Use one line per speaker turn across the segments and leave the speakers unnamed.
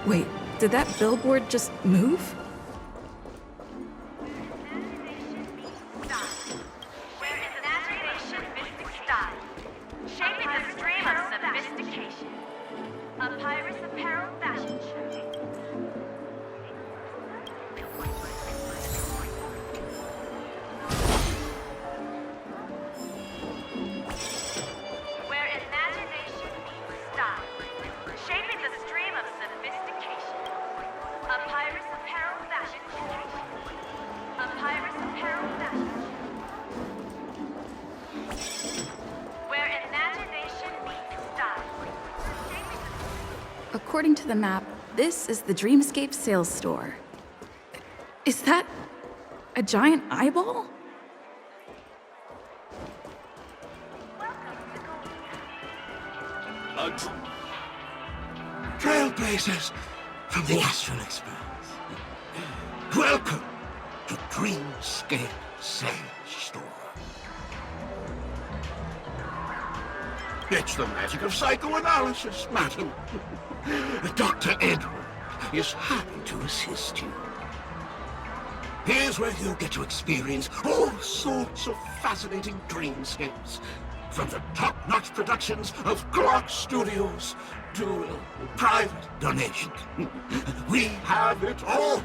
Wait, did that billboard just move?
Where is an aggravation mystic style, shaping the stream of sophistication. A pirate's apparel fashion show. Where imagination meets style, shaping the stream of sophistication. A pirate's apparel fashion show. A pirate's apparel fashion show. Where imagination meets style.
According to the map, this is the Dreamscape sales store. Is that a giant eyeball?
Trailblazers from the Astral Expanse. Welcome to Dreamscape Sales Store. It's the magic of psychoanalysis, madam. Dr. Edward is happy to assist you. Here's where you get to experience all sorts of fascinating dreamscapes. From the top-notch productions of Glock Studios to private donations. We have it all.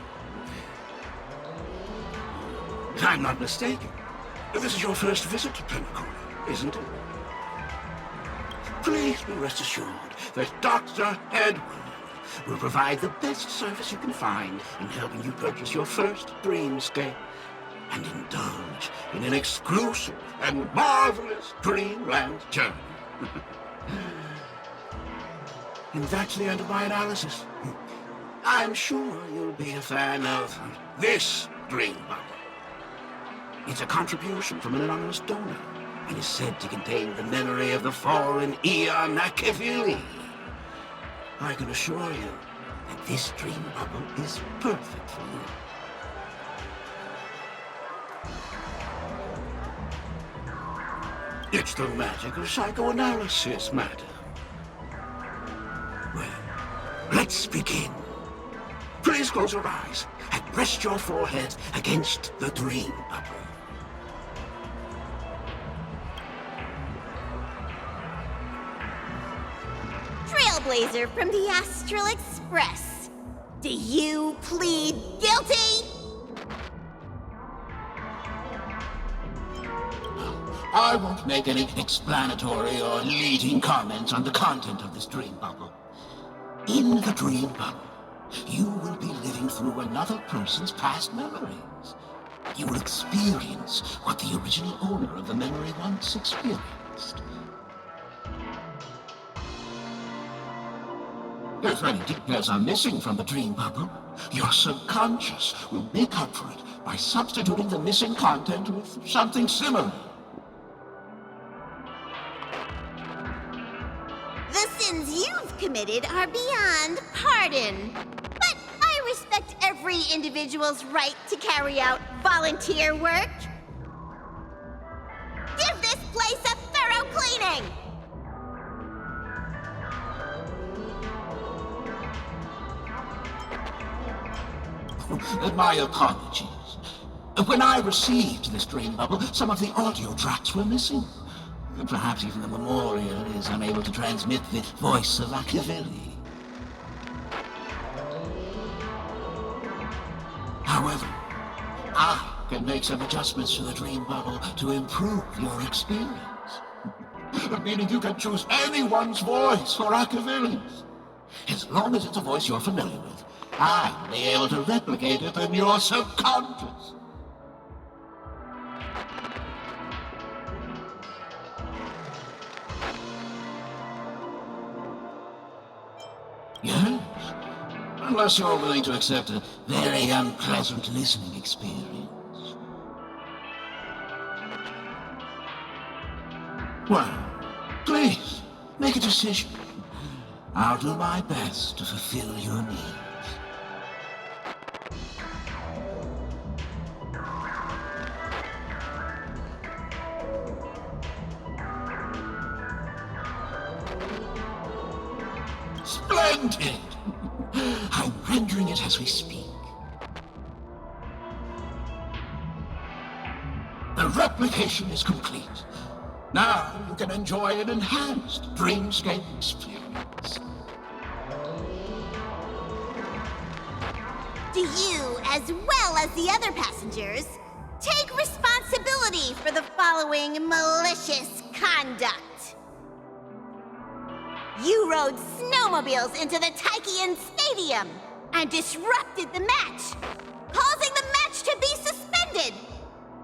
If I'm not mistaken, this is your first visit to Pinnacle, isn't it? Please be rest assured that Dr. Edward will provide the best service you can find in helping you purchase your first dreamscape and indulge in an exclusive and marvelous dreamland journey. And that's the end of my analysis. I'm sure you'll be a fan of this dream bubble. It's a contribution from an anonymous donor and is said to contain the memory of the fallen Eon Nakavili. I can assure you that this dream bubble is perfect for you. It's the magic of psychoanalysis, madam. Well, let's begin. Please close your eyes and rest your forehead against the dream bubble.
Trailblazer from the Astral Express. Do you plead guilty?
I won't make any explanatory or leading comments on the content of this dream bubble. In the dream bubble, you will be living through another person's past memories. You will experience what the original owner of the memory once experienced. If any details are missing from the dream bubble, your subconscious will make up for it by substituting the missing content with something similar.
The sins you've committed are beyond pardon. But I respect every individual's right to carry out volunteer work. Give this place a thorough cleaning!
My apologies. When I received this dream bubble, some of the audio tracks were missing. Perhaps even the memorial is unable to transmit the voice of Machiavelli. However, I can make some adjustments to the dream bubble to improve your experience. Meaning you can choose anyone's voice for Machiavelli's. As long as it's a voice you're familiar with, I'll be able to replicate it in your subconscious. Yes, unless you're willing to accept a very unpleasant listening experience. Well, please, make a decision. I'll do my best to fulfill your needs. Splendid! I'm rendering it as we speak. The replication is complete. Now you can enjoy an enhanced dreamscape experience.
Do you, as well as the other passengers, take responsibility for the following malicious conduct? You rode snowmobiles into the Taikian Stadium and disrupted the match, causing the match to be suspended.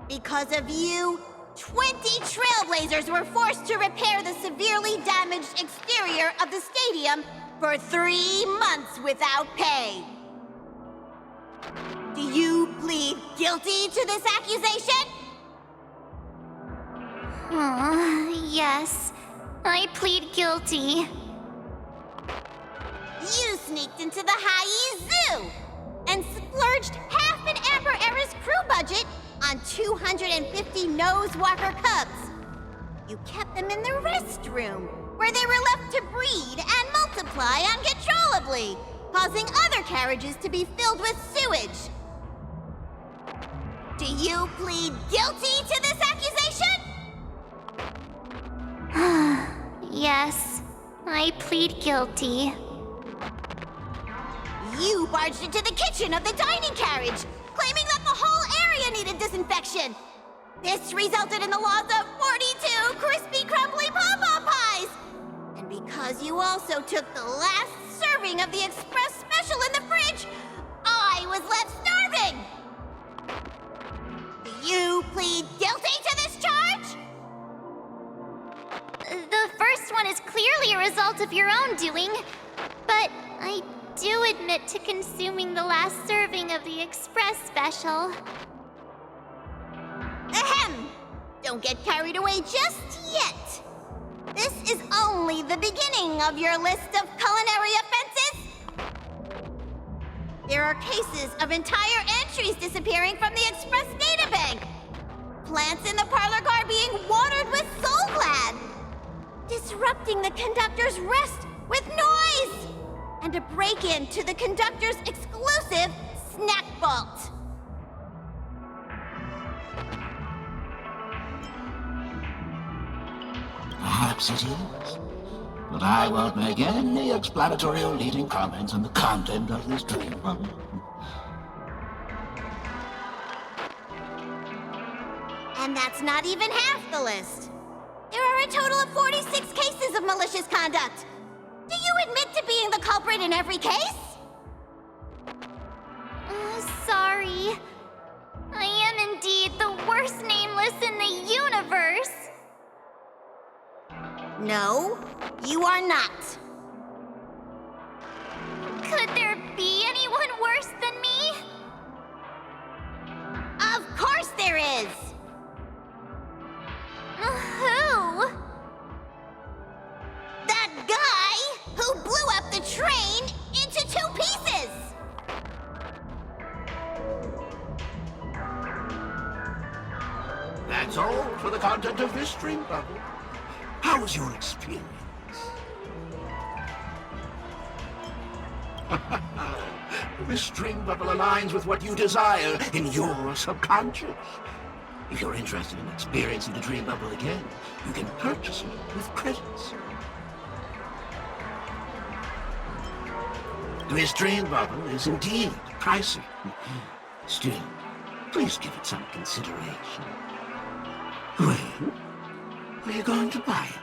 Because of you, 20 Trailblazers were forced to repair the severely damaged exterior of the stadium for 3 months without pay. Do you plead guilty to this accusation?
Yes. I plead guilty.
You sneaked into the High Zoo and splurged half an Amber Era's crew budget on 250 nose walker cubs. You kept them in the restroom, where they were left to breed and multiply uncontrollably, causing other carriages to be filled with sewage. Do you plead guilty to this accusation?
Yes. I plead guilty.
You barged into the kitchen of the dining carriage, claiming that the whole area needed disinfection. This resulted in the loss of 42 crispy, crumbly pom-pom pies. And because you also took the last serving of the express special in the fridge, I was left starving. Do you plead guilty to this charge?
The first one is clearly a result of your own doing, but I do admit to consuming the last serving of the express special.
Ahem! Don't get carried away just yet. This is only the beginning of your list of culinary offenses. There are cases of entire entries disappearing from the express databank. Plants in the parlor car being watered with Soul Glad. Disrupting the conductor's rest with noise. And a break-in to the conductor's exclusive snack vault.
Perhaps it is, but I won't make any explanatory or leading comments on the content of this dream bubble.
And that's not even half the list. There are a total of 46 cases of malicious conduct. Do you admit to being the culprit in every case?
Sorry. I am indeed the worst nameless in the universe.
No, you are not.
Could there be anyone worse than me?
Of course there is!
Who?
That guy who blew up the train into 2 pieces!
That's all for the content of this dream bubble. How was your experience? This dream bubble aligns with what you desire in your subconscious. If you're interested in experiencing the dream bubble again, you can purchase it with credits. This dream bubble is indeed pricey. Still, please give it some consideration. When are you going to buy it?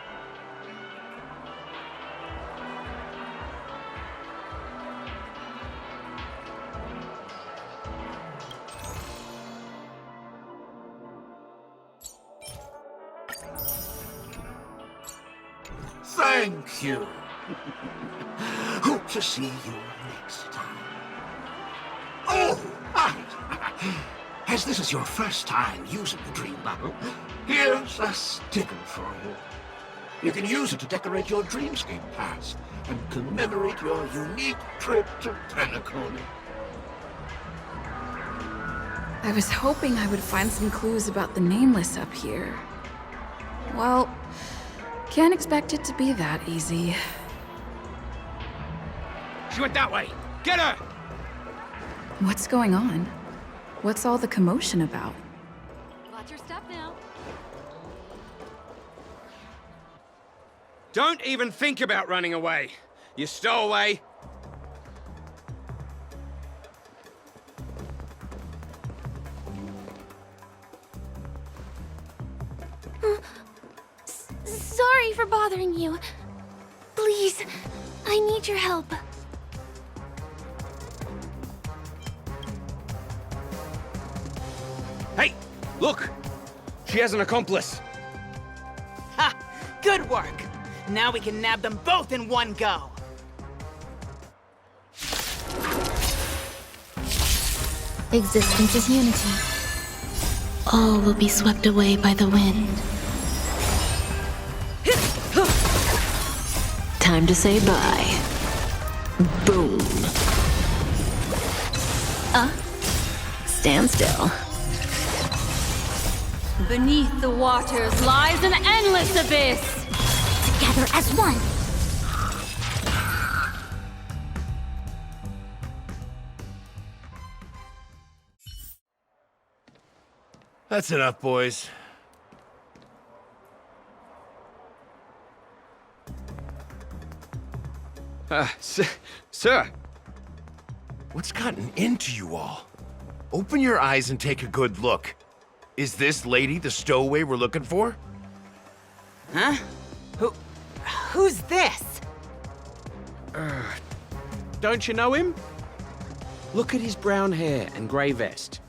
Thank you. Hope to see you next time. Oh, right. As this is your first time using the dream bubble, here's a sticker for you. You can use it to decorate your dreamscape pass and commemorate your unique trip to Pinnacle.
I was hoping I would find some clues about the Nameless up here. Well, can't expect it to be that easy.
She went that way. Get her!
What's going on? What's all the commotion about?
Watch your step now.
Don't even think about running away. You stowaway.
Sorry for bothering you. Please, I need your help.
Hey, look! She has an accomplice.
Ha! Good work! Now we can nab them both in one go!
Existence is unity. All will be swept away by the wind. Time to say bye. Boom. Stand still.
Beneath the waters lies an endless abyss.
Together as one.
That's enough, boys.
Sir.
What's gotten into you all? Open your eyes and take a good look. Is this lady the stowaway we're looking for?
Huh? Who's this?
Don't you know him? Look at his brown hair and grey vest.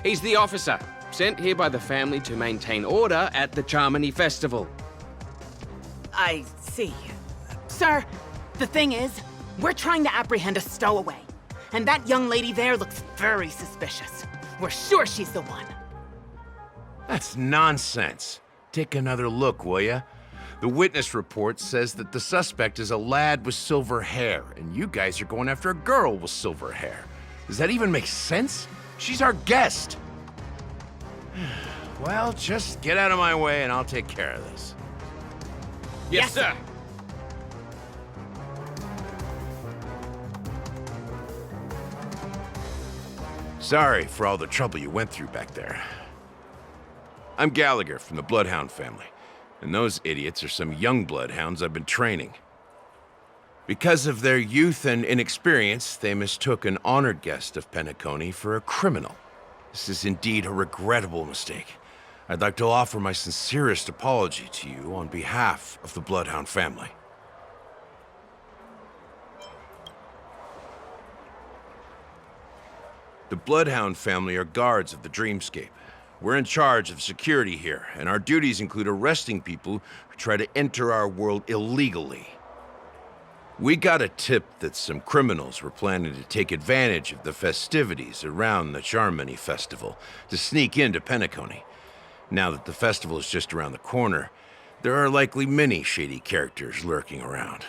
He's the officer, sent here by the family to maintain order at the Charmony Festival.
I see. Sir, the thing is, we're trying to apprehend a stowaway. And that young lady there looks very suspicious. We're sure she's the one.
That's nonsense. Take another look, will ya? The witness report says that the suspect is a lad with silver hair, and you guys are going after a girl with silver hair. Does that even make sense? She's our guest. Well, just get out of my way and I'll take care of this.
Yes, sir.
Sorry for all the trouble you went through back there. I'm Gallagher from the Bloodhound family, and those idiots are some young bloodhounds I've been training. Because of their youth and inexperience, they mistook an honored guest of Penacony for a criminal. This is indeed a regrettable mistake. I'd like to offer my sincerest apology to you on behalf of the Bloodhound family. The Bloodhound family are guards of the Dreamscape. We're in charge of security here, and our duties include arresting people who try to enter our world illegally. We got a tip that some criminals were planning to take advantage of the festivities around the Charmony Festival to sneak into Penacony. Now that the festival is just around the corner, there are likely many shady characters lurking around.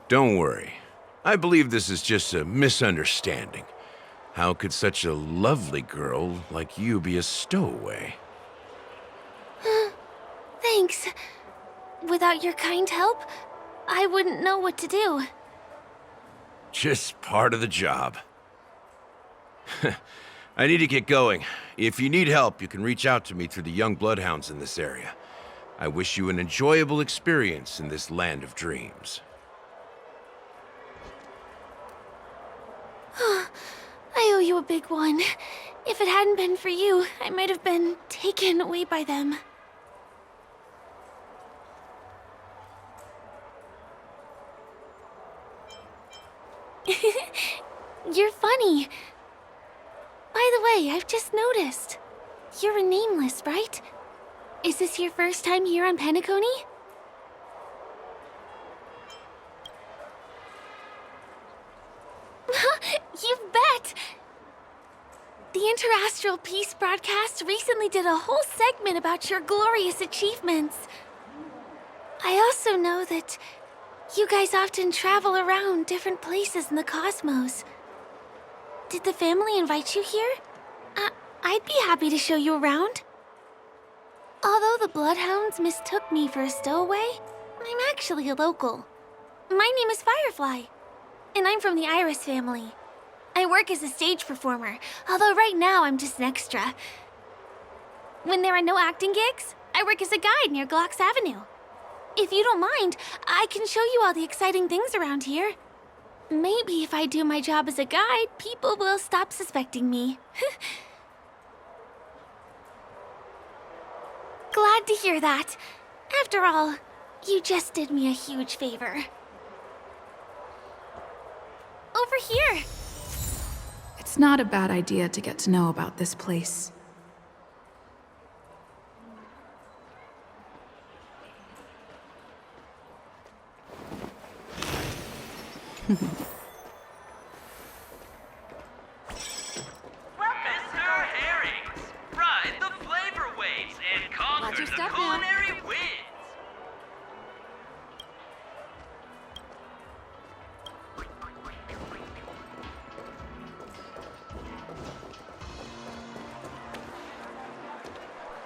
Don't worry. I believe this is just a misunderstanding. How could such a lovely girl like you be a stowaway?
Thanks. Without your kind help, I wouldn't know what to do.
Just part of the job. I need to get going. If you need help, you can reach out to me through the young bloodhounds in this area. I wish you an enjoyable experience in this land of dreams.
I owe you a big one. If it hadn't been for you, I might have been taken away by them. You're funny. By the way, I've just noticed. You're a nameless, right? Is this your first time here on Penacony? You bet! The Interastral Peace broadcast recently did a whole segment about your glorious achievements. I also know that you guys often travel around different places in the cosmos. Did the family invite you here? I'd be happy to show you around. Although the Bloodhounds mistook me for a stowaway, I'm actually a local. My name is Firefly, and I'm from the Iris family. I work as a stage performer, although right now I'm just an extra. When there are no acting gigs, I work as a guide near Glocks Avenue. If you don't mind, I can show you all the exciting things around here. Maybe if I do my job as a guide, people will stop suspecting me. Glad to hear that. After all, you just did me a huge favor. Over here.
It's not a bad idea to get to know about this place.
Mr. Herrings, ride the flavor waves and conquer the culinary winds.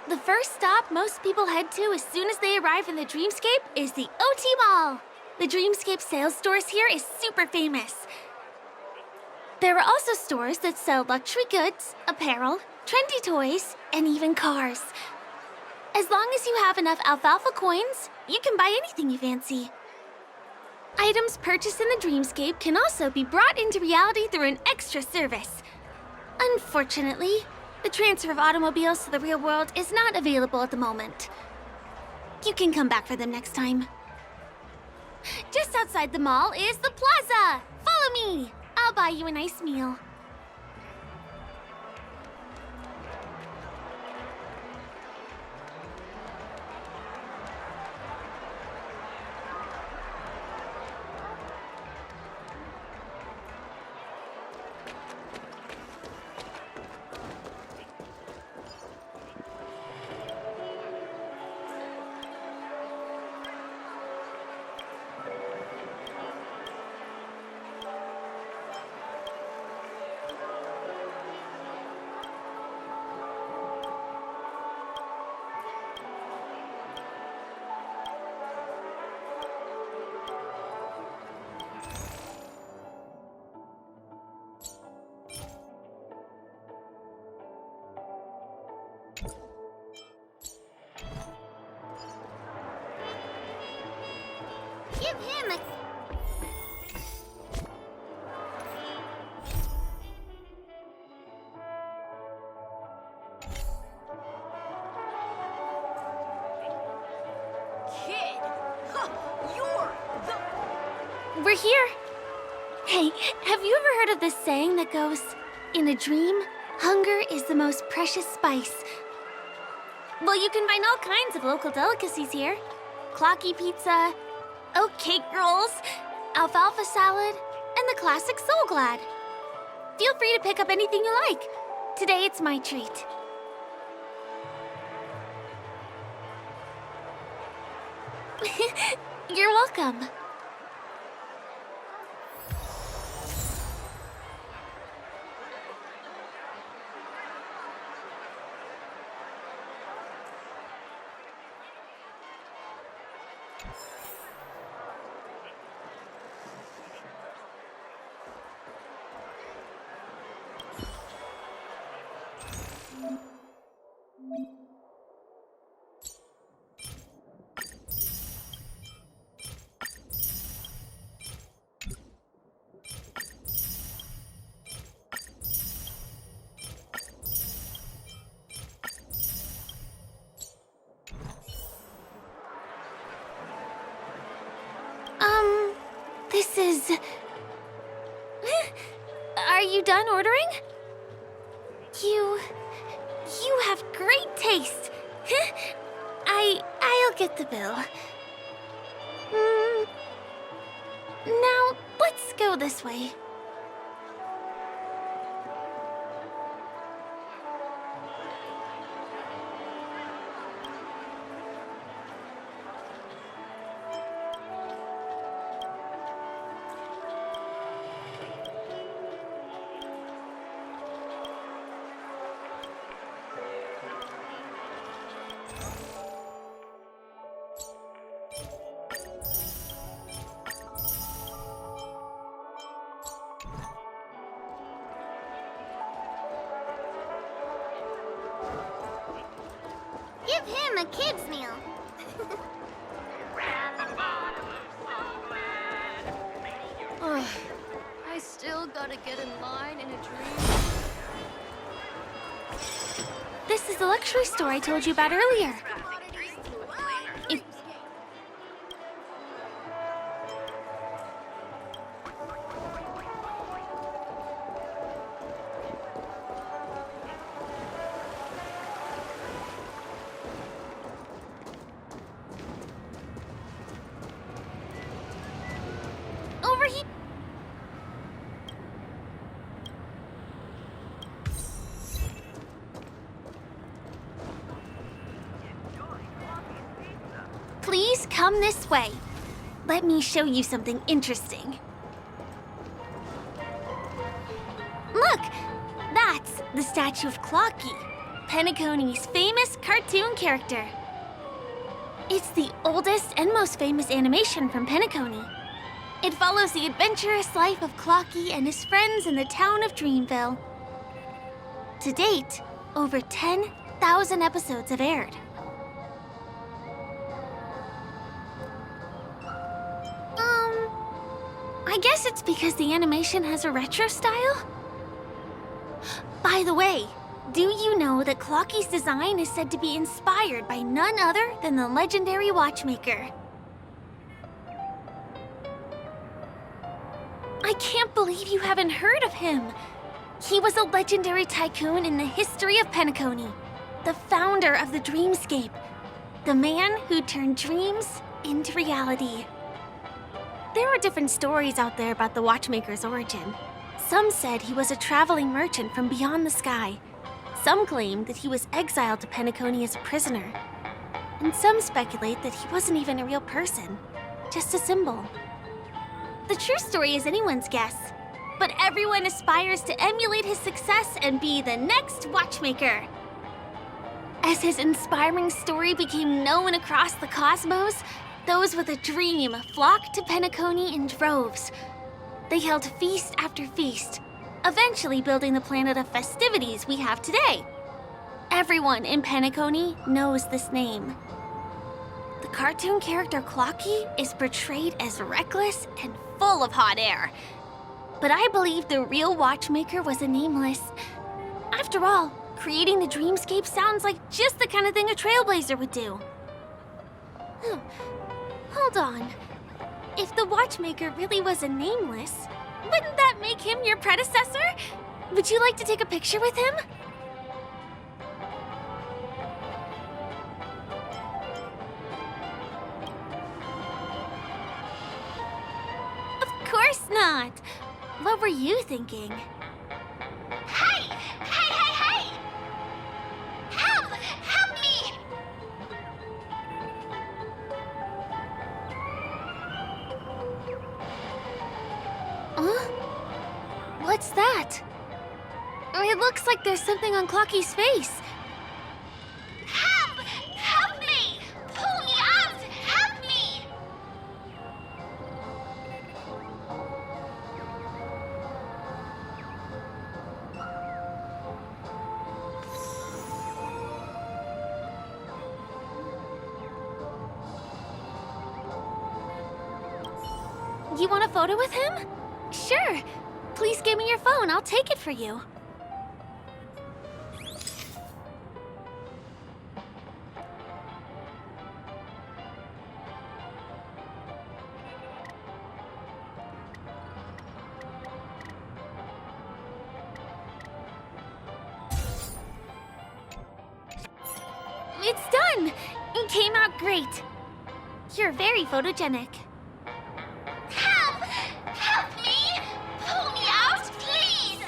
The first stop most people head to as soon as they arrive in the Dreamscape is the OT Mall. The Dreamscape sales stores here is super famous. There are also stores that sell luxury goods, apparel, trendy toys, and even cars. As long as you have enough alfalfa coins, you can buy anything you fancy. Items purchased in the Dreamscape can also be brought into reality through an extra service. Unfortunately, the transfer of automobiles to the real world is not available at the moment. You can come back for them next time. Just outside the mall is the plaza! Follow me! I'll buy you a nice meal.
Give him a...
Kid! You're the...
We're here. Hey, have you ever heard of this saying that goes, in a dream, hunger is the most precious spice? Well, you can find all kinds of local delicacies here. Clocky pizza, oat cake rolls, alfalfa salad, and the classic Soul Glad. Feel free to pick up anything you like. Today it's my treat. You're welcome. This is... Are you done ordering? You have great taste. I'll get the bill. Now, let's go this way.
Give him a kid's meal.
Ugh, I still gotta get in line in a dream.
This is the luxury store I told you about earlier. It- Over here. Please come this way. Let me show you something interesting. Look! That's the statue of Clocky, Penacony's famous cartoon character. It's the oldest and most famous animation from Penacony. It follows the adventurous life of Clocky and his friends in the town of Dreamville. To date, over 10,000 episodes have aired. I guess it's because the animation has a retro style? By the way, do you know that Clocky's design is said to be inspired by none other than the legendary watchmaker? I can't believe you haven't heard of him. He was a legendary tycoon in the history of Penacony, the founder of the Dreamscape, the man who turned dreams into reality. There are different stories out there about the watchmaker's origin. Some said he was a traveling merchant from beyond the sky. Some claim that he was exiled to Penacony as a prisoner. And some speculate that he wasn't even a real person, just a symbol. The true story is anyone's guess, but everyone aspires to emulate his success and be the next watchmaker. As his inspiring story became known across the cosmos, those with a dream flocked to Penacony in droves. They held feast after feast, eventually building the planet of festivities we have today. Everyone in Penacony knows this name. The cartoon character Clocky is portrayed as reckless and full of hot air. But I believe the real watchmaker was a nameless. After all, creating the dreamscape sounds like just the kind of thing a Trailblazer would do. Hold on. If the watchmaker really was a nameless, wouldn't that make him your predecessor? Would you like to take a picture with him? Of course not. What were you thinking?
Hey! Hey, hey, hey! Help! Help me!
What's that? It looks like there's something on Clocky's face.
Help! Help me! Pull me out! Help me!
You want a photo with him? Sure. Please give me your phone. I'll take it for you. It's done! It came out great. You're very photogenic.
Help! Help me! Pull me out, please!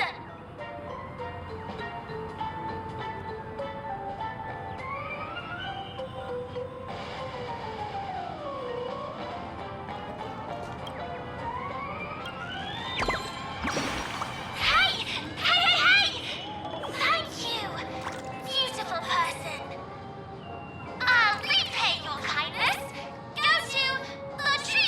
Hey! Hey, hey, hey! Thank you, beautiful person. I'll repay your kindness. Go to the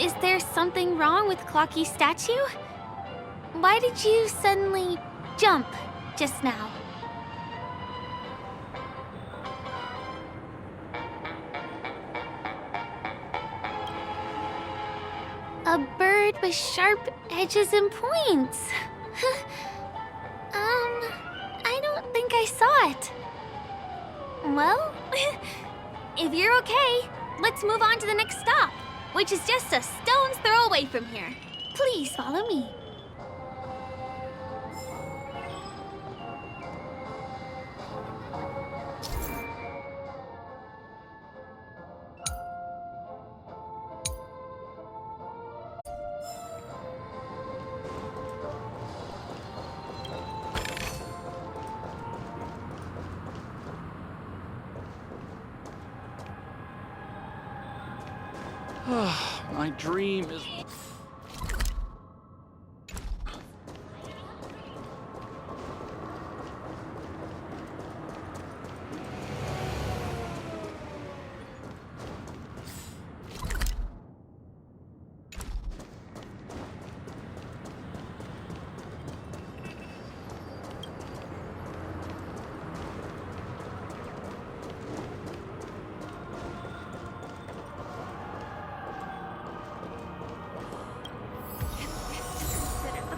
Is there something wrong with Clocky's statue? Why did you suddenly jump just now? A bird with sharp edges and points. I don't think I saw it. Well, if you're okay, let's move on to the next stop, which is just a stone's throw away from here. Please follow me.
My dream is...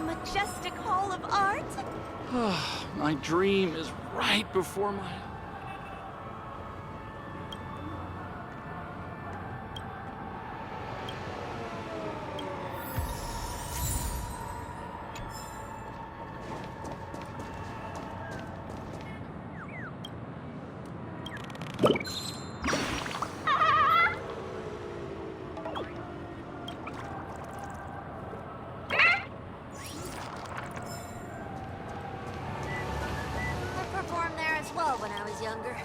Majestic Hall of Art?
My dream is right before my...
Performed there as well when I was younger.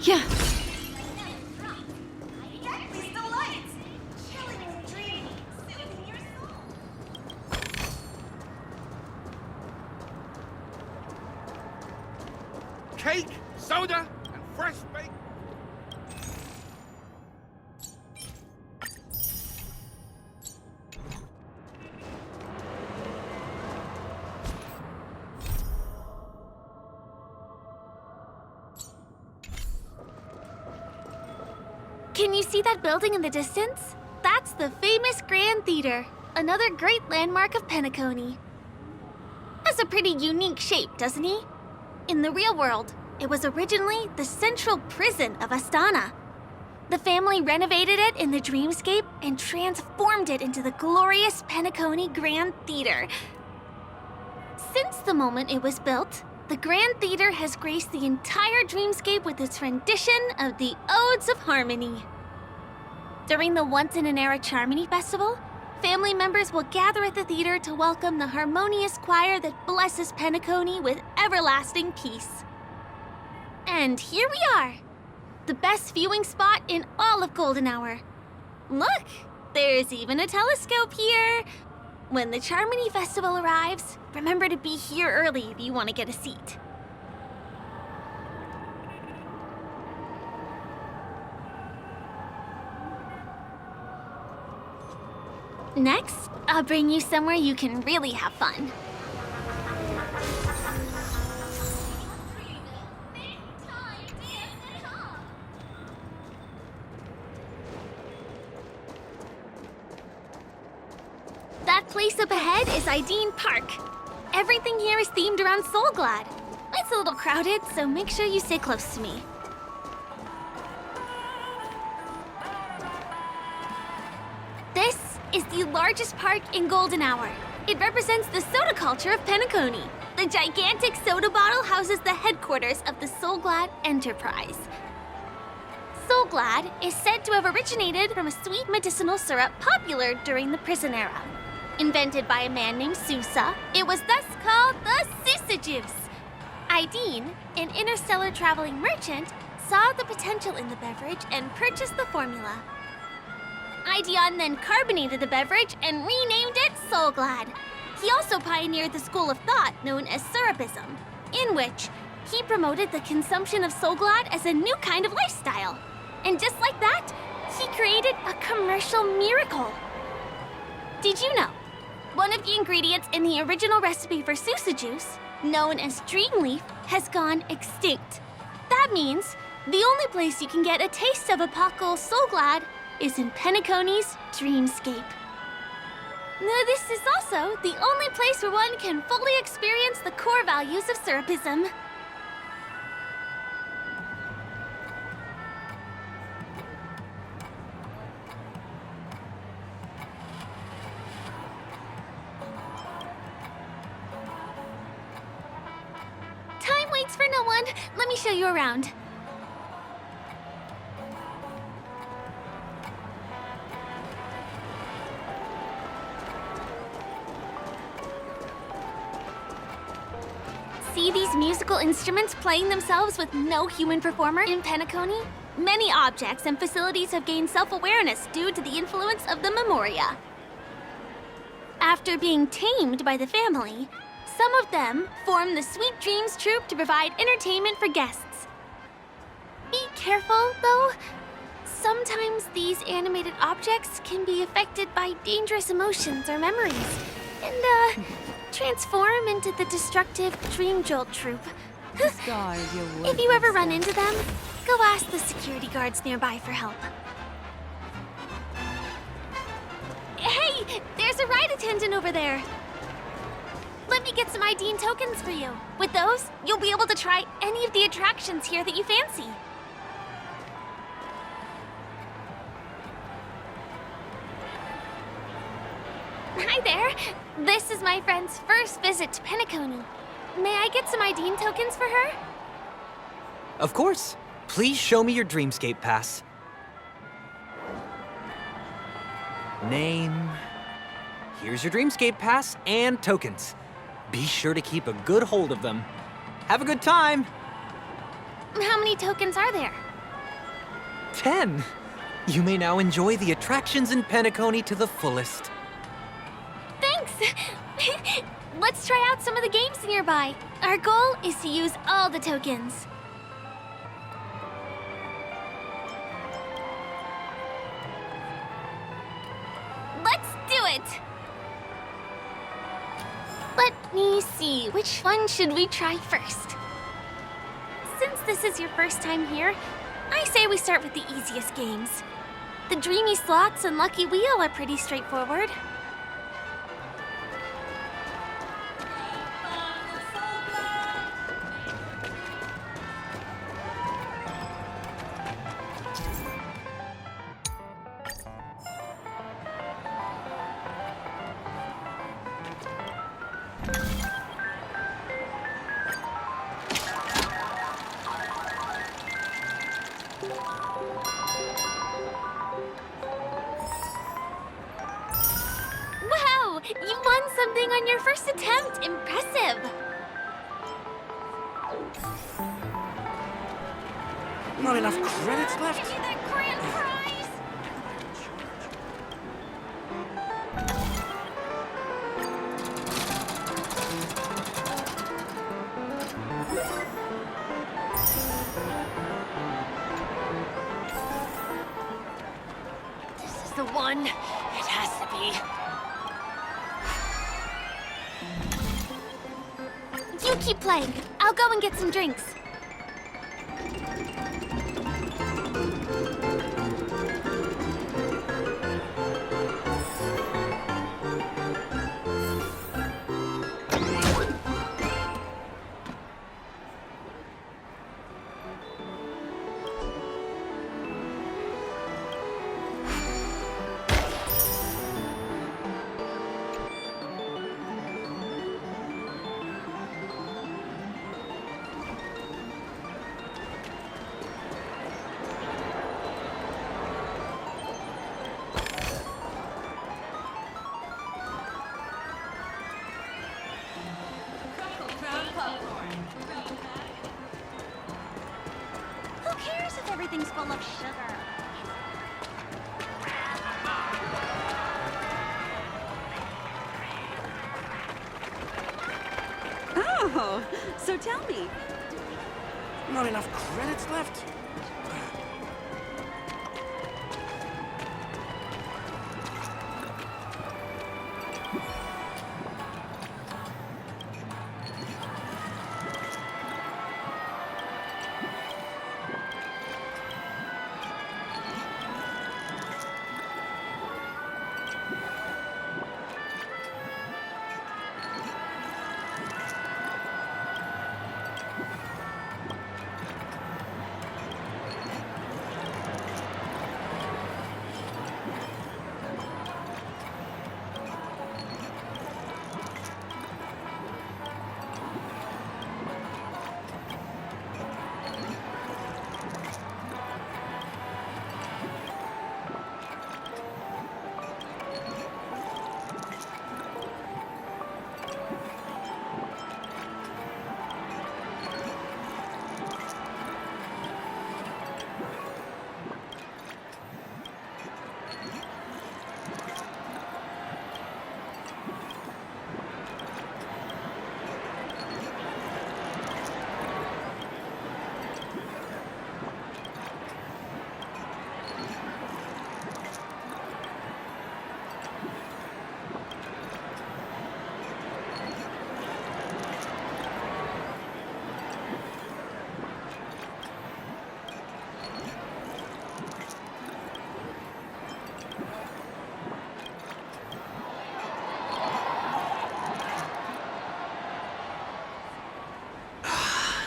Yeah.
Cake, soda, and fresh baked.
Can you see that building in the distance? That's the famous Grand Theater, another great landmark of Penacony. Has a pretty unique shape, doesn't he? In the real world, it was originally the central prison of Astana. The family renovated it in the dreamscape and transformed it into the glorious Penacony Grand Theater. Since the moment it was built, the Grand Theater has graced the entire dreamscape with its rendition of the Odes of Harmony. During the Once in an Era Charmony Festival, family members will gather at the theater to welcome the harmonious choir that blesses Penacony with everlasting peace. And here we are, the best viewing spot in all of Golden Hour. Look, there's even a telescope here. When the Charmony Festival arrives, remember to be here early if you want to get a seat. Next, I'll bring you somewhere you can really have fun. That place up ahead is Ideen Park. Everything here is themed around Soulglad. It's a little crowded, so make sure you stay close to me. This is the largest park in Golden Hour. It represents the soda culture of Penacony. The gigantic soda bottle houses the headquarters of the Soulglad Enterprise. Soulglad is said to have originated from a sweet medicinal syrup popular during the prison era. Invented by a man named Sousa, it was thus called the Sousa Juice. Ideen, an interstellar traveling merchant, saw the potential in the beverage and purchased the formula. Ideon then carbonated the beverage and renamed it Soulglad. He also pioneered the school of thought known as Syrupism, in which he promoted the consumption of Soulglad as a new kind of lifestyle. And just like that, he created a commercial miracle. Did you know? One of the ingredients in the original recipe for Sousa Juice, known as Dreamleaf, has gone extinct. That means the only place you can get a taste of Apocal Soulglad is in Penacony's Dreamscape. Now, this is also the only place where one can fully experience the core values of Syrupism. Time waits for no one. Let me show you around. See these musical instruments playing themselves with no human performer in Penacony? Many objects and facilities have gained self-awareness due to the influence of the Memoria. After being tamed by the family, some of them form the Sweet Dreams Troupe to provide entertainment for guests. Be careful, though. Sometimes these animated objects can be affected by dangerous emotions or memories, and, transform into the destructive Dream Jolt Troupe. If you ever run into them, go ask the security guards nearby for help. Hey, there's a ride attendant over there. Let me get some Ideen tokens for you. With those, you'll be able to try any of the attractions here that you fancy. Hi there. This is my friend's first visit to Penacony. May I get some Ideen tokens for her?
Of course. Please show me your Dreamscape pass. Name. Here's your Dreamscape pass and tokens. Be sure to keep a good hold of them. Have a good time!
How many tokens are there?
10. You may now enjoy the attractions in Penacony to the fullest.
Thanks! Let's try out some of the games nearby. Our goal is to use all the tokens. Let's do it! Let me see, which one should we try first? Since this is your first time here, I say we start with the easiest games. The Dreamy Slots and Lucky Wheel are pretty straightforward. something on your first attempt. Impressive.
Not enough credits left?
Give me that grand prize!
This is the one. It has to be.
You keep playing. I'll go and get some drinks.
Who cares if everything's full of sugar?
Oh, so tell me.
Not enough credits left?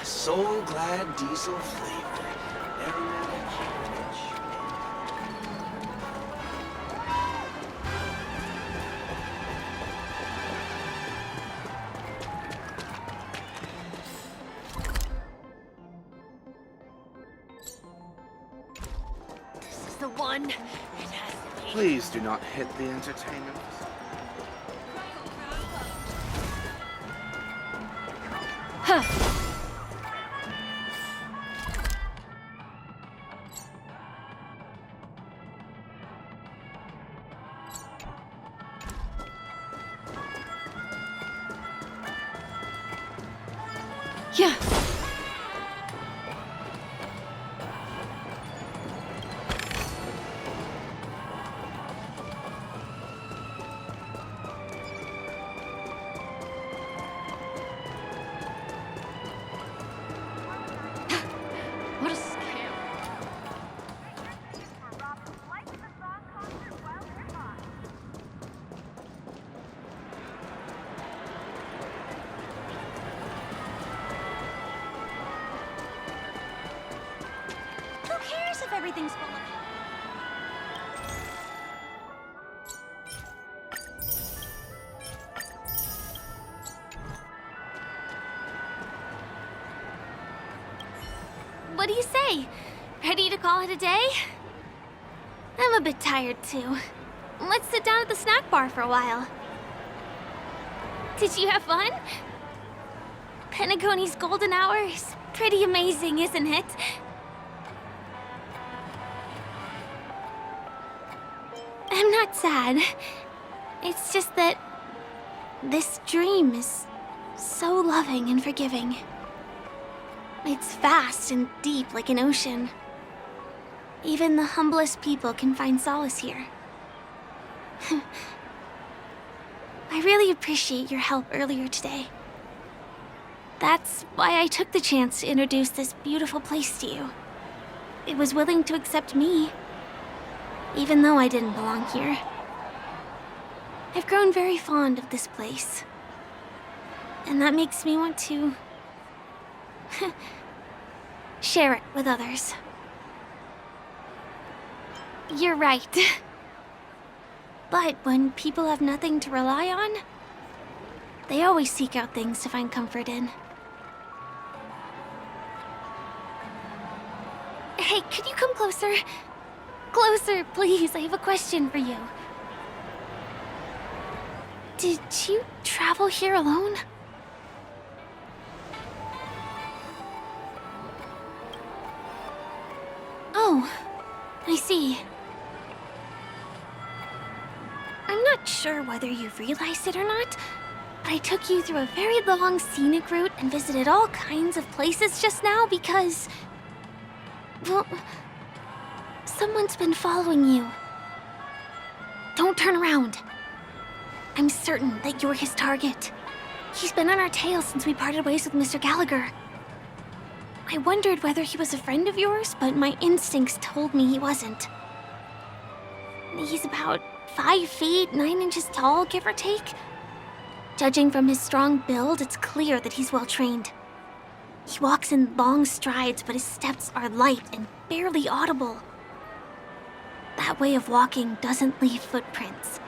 So glad diesel flavor. Aromatic
This is the one. It has to be.
Please do not hit the entertainment.
Huh. Yeah.
What a scam.
Who cares if everything's full of...
What do you say? Ready to call it a day? I'm a bit tired too. Let's sit down at the snack bar for a while. Did you have fun? Penacony's golden hour is pretty amazing, isn't it? I'm not sad. It's just that this dream is so loving and forgiving. It's vast and deep like an ocean. Even the humblest people can find solace here. I really appreciate your help earlier today. That's why I took the chance to introduce this beautiful place to you. It was willing to accept me, even though I didn't belong here. I've grown very fond of this place. And that makes me want to share it with others. You're right. But when people have nothing to rely on, they always seek out things to find comfort in. Hey, could you come closer? Closer, please. I have a question for you. Did you travel here alone? Oh, I see. I'm not sure whether you've realized it or not, but I took you through a very long scenic route and visited all kinds of places just now because... well, someone's been following you. Don't turn around. I'm certain that you're his target. He's been on our tail since we parted ways with Mr. Gallagher. I wondered whether he was a friend of yours, but my instincts told me he wasn't. He's about 5 feet, 9 inches tall, give or take. Judging from his strong build, it's clear that he's well trained. He walks in long strides, but his steps are light and barely audible. That way of walking doesn't leave footprints.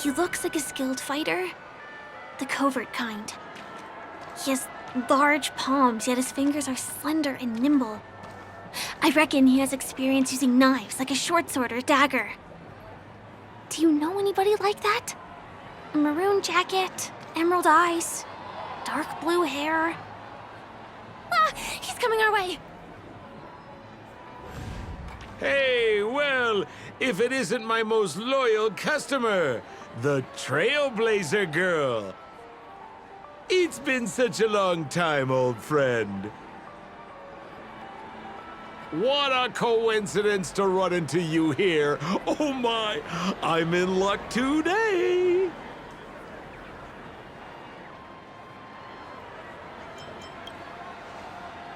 He looks like a skilled fighter, the covert kind. He has large palms, yet his fingers are slender and nimble. I reckon he has experience using knives, like a short sword or dagger. Do you know anybody like that? A maroon jacket, emerald eyes, dark blue hair. Ah, he's coming our way.
Hey, well, if it isn't my most loyal customer, the Trailblazer girl. It's been such a long time, old friend. What a coincidence to run into you here. Oh my, I'm in luck today.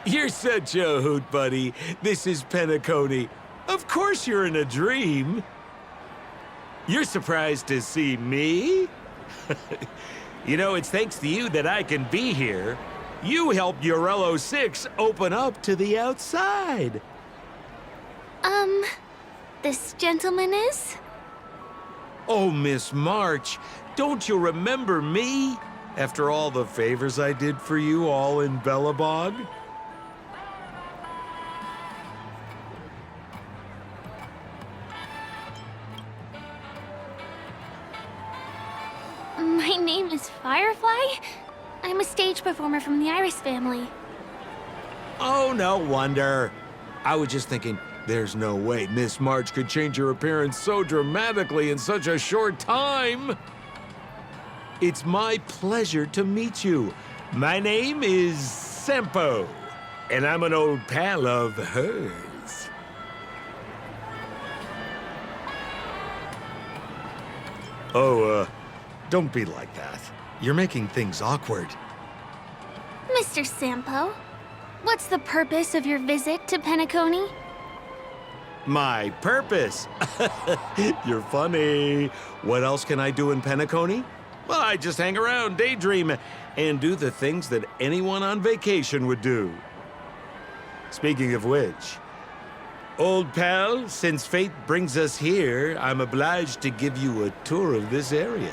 You're such a hoot, buddy. This is Penacony. Of course you're in a dream. You're surprised to see me? You know, it's thanks to you that I can be here. You helped Urello 6 open up to the outside.
This gentleman is?
Oh, Miss March, don't you remember me? After all the favors I did for you all in Bellabog?
My name is Firefly. I'm a stage performer from the Iris family.
Oh, no wonder. I was just thinking, there's no way Miss March could change her appearance so dramatically in such a short time. It's my pleasure to meet you. My name is Sempo, and I'm an old pal of hers. Oh, don't be like that. You're making things awkward.
Mr. Sampo, what's the purpose of your visit to Penacony?
My purpose? You're funny. What else can I do in Penacony? Well, I just hang around, daydream, and do the things that anyone on vacation would do. Speaking of which, old pal, since fate brings us here, I'm obliged to give you a tour of this area.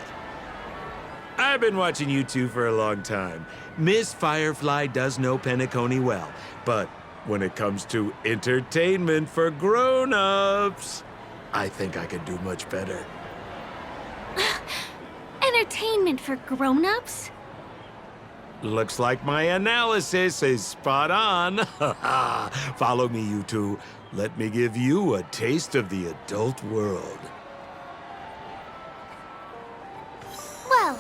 I've been watching you two for a long time. Miss Firefly does know Penacony well, but when it comes to entertainment for grown-ups, I think I can do much better.
entertainment for grown-ups?
Looks like my analysis is spot on. Follow me, you two. Let me give you a taste of the adult world.
Well,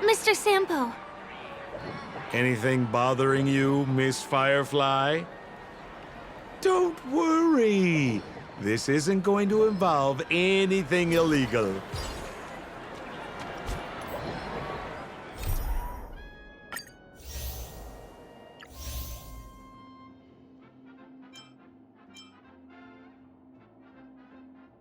Mr. Sampo.
Anything bothering you, Miss Firefly? Don't worry. This isn't going to involve anything illegal.